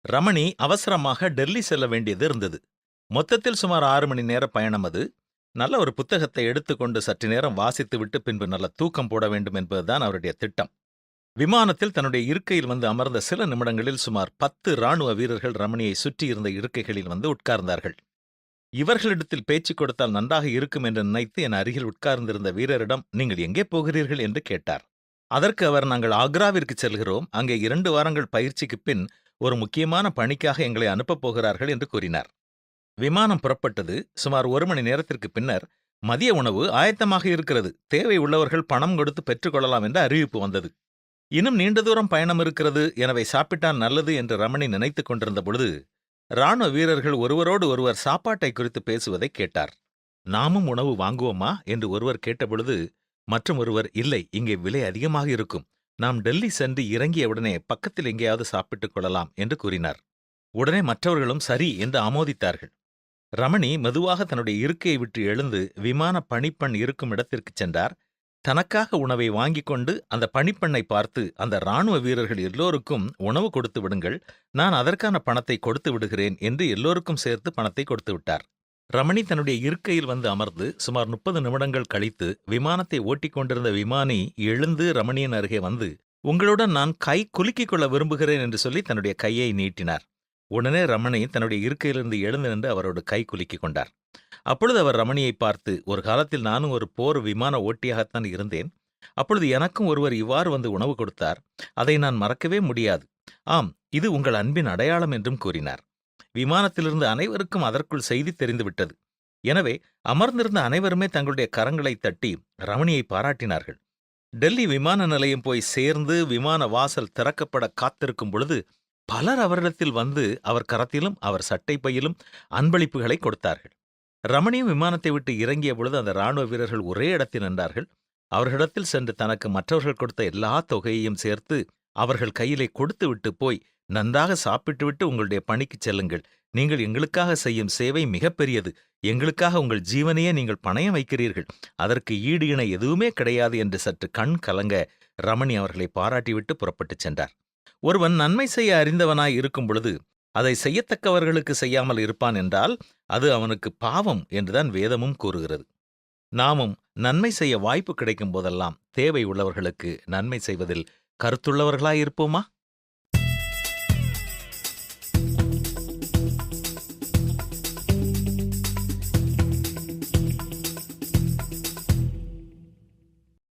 ரமணி அவசரமாக டெல்லி செல்ல வேண்டியது இருந்தது. மொத்தத்தில் சுமார் 6 மணி நேர பயணம் அது. நல்ல ஒரு புத்தகத்தை எடுத்துக்கொண்டு சற்று நேரம் வாசித்துவிட்டு பின்பு நல்ல தூக்கம் போட வேண்டும் என்பதுதான் அவருடைய திட்டம். விமானத்தில் தன்னுடைய இருக்கையில் வந்து அமர்ந்த சில நிமிடங்களில் சுமார் 10 ராணுவ வீரர்கள் ரமணியை சுற்றியிருந்த இருக்கைகளில் வந்து உட்கார்ந்தார்கள். இவர்களிடத்தில் பேச்சு கொடுத்தால் நன்றாக இருக்கும் என்று நினைத்து என் அருகில் உட்கார்ந்திருந்த வீரரிடம், நீங்கள் எங்கே போகிறீர்கள் என்று கேட்டார். அதற்கு அவர், நாங்கள் ஆக்ராவிற்கு செல்கிறோம், அங்கே 2 வாரங்கள் பயிற்சிக்குப் பின் ஒரு முக்கியமான பணிக்காக எங்களை அனுப்பப் போகிறார்கள் என்று கூறினார். விமானம் புறப்பட்டது. சுமார் 1 மணி நேரத்திற்கு பின்னர், மதிய உணவு ஆயத்தமாக இருக்கிறது, தேவை உள்ளவர்கள் பணம் கொடுத்து பெற்றுக்கொள்ளலாம் என்ற அறிவிப்பு வந்தது. இன்னும் நீண்ட தூரம் பயணம் இருக்கிறது, எனவே சாப்பிட்டால் நல்லது என்று ரமணி நினைத்துக் கொண்டிருந்த பொழுது, ராணுவ வீரர்கள் ஒருவரோடு ஒருவர் சாப்பாட்டை குறித்து பேசுவதை கேட்டார். நாமும் உணவு வாங்குவோமா என்று ஒருவர் கேட்டபொழுது, மற்றும் ஒருவர், இல்லை, இங்கே விலை அதிகமாக இருக்கும், நாம் டெல்லி சென்று இறங்கியவுடனே பக்கத்தில் எங்கேயாவது சாப்பிட்டுக் கொள்ளலாம் என்று கூறினார். உடனே மற்றவர்களும் சரி என்று ஆமோதித்தார்கள். ரமணி மெதுவாக தன்னுடைய இருக்கையை விட்டு எழுந்து விமான பணிப்பெண் இருக்கும் இடத்திற்குச் சென்றார். தனக்காக உணவை வாங்கிக் கொண்டு அந்த பணிப்பெண்ணை பார்த்து, அந்த ராணுவ வீரர்கள் எல்லோருக்கும் உணவு கொடுத்து விடுங்கள், நான் அதற்கான பணத்தை கொடுத்து விடுகிறேன் என்று எல்லோருக்கும் சேர்த்து பணத்தை கொடுத்து விட்டார். ரமணி தன்னுடைய இருக்கையில் வந்து அமர்ந்து சுமார் 30 நிமிடங்கள் கழித்து விமானத்தை ஓட்டிக் கொண்டிருந்த விமானி எழுந்து ரமணியின் அருகே வந்து, உங்களுடன் நான் கை குலுக்கிக் கொள்ள விரும்புகிறேன் என்று சொல்லி தன்னுடைய கையை நீட்டினார். உடனே ரமணி தன்னுடைய இருக்கையிலிருந்து எழுந்து நின்று அவரோடு கை குலுக்கிக் கொண்டார். அப்பொழுது அவர் ரமணியை பார்த்து, ஒரு காலத்தில் நானும் ஒரு போர் விமான ஓட்டியாகத்தான் இருந்தேன். அப்பொழுது எனக்கும் ஒருவர் இவ்வாறு வந்து உணவு கொடுத்தார். அதை நான் மறக்கவே முடியாது. ஆம், இது உங்கள் அன்பின் அடையாளம் என்றும் கூறினார். விமானத்திலிருந்து அனைவருக்கும் அதற்குள் செய்தி தெரிந்துவிட்டது. எனவே அமர்ந்திருந்த அனைவருமே தங்களுடைய கரங்களை தட்டி ரமணியை பாராட்டினார்கள். டெல்லி விமான நிலையம் போய் சேர்ந்து விமான வாசல் திறக்கப்பட காத்திருக்கும் பொழுது பலர் அவரிடத்தில் வந்து அவர் கரத்திலும் அவர் சட்டை பையிலும் அன்பளிப்புகளை கொடுத்தார்கள். ரமணியும் விமானத்தை விட்டு இறங்கிய பொழுது அந்த ராணுவ வீரர்கள் ஒரே இடத்தில் நின்றார்கள். அவர்களிடத்தில் சென்று தனக்கு மற்றவர்கள் கொடுத்த எல்லா தொகையையும் சேர்த்து அவர்கள் கையிலே கொடுத்து விட்டு போய், நன்றாக சாப்பிட்டுவிட்டு உங்களுடைய பணிக்குச் செல்லுங்கள், நீங்கள் எங்களுக்காக செய்யும் சேவை மிகப்பெரியது, எங்களுக்காக உங்கள் ஜீவனையே நீங்கள் பணயம் வைக்கிறீர்கள், அதற்கு ஈடு இணை எதுவுமே கிடையாது என்று சற்று கண் கலங்க ரமணி அவர்களை பாராட்டிவிட்டு புறப்பட்டுச் சென்றார். ஒருவன் நன்மை செய்ய அறிந்தவனாய் இருக்கும் பொழுது அதை செய்யத்தக்கவர்களுக்கு செய்யாமல் இருப்பான் என்றால் அது அவனுக்கு பாவம் என்றுதான் வேதமும் கூறுகிறது. நாமும் நன்மை செய்ய வாய்ப்பு கிடைக்கும் போதெல்லாம் தேவை உள்ளவர்களுக்கு நன்மை செய்வதில் கருத்துள்ளவர்களாயிருப்போமா?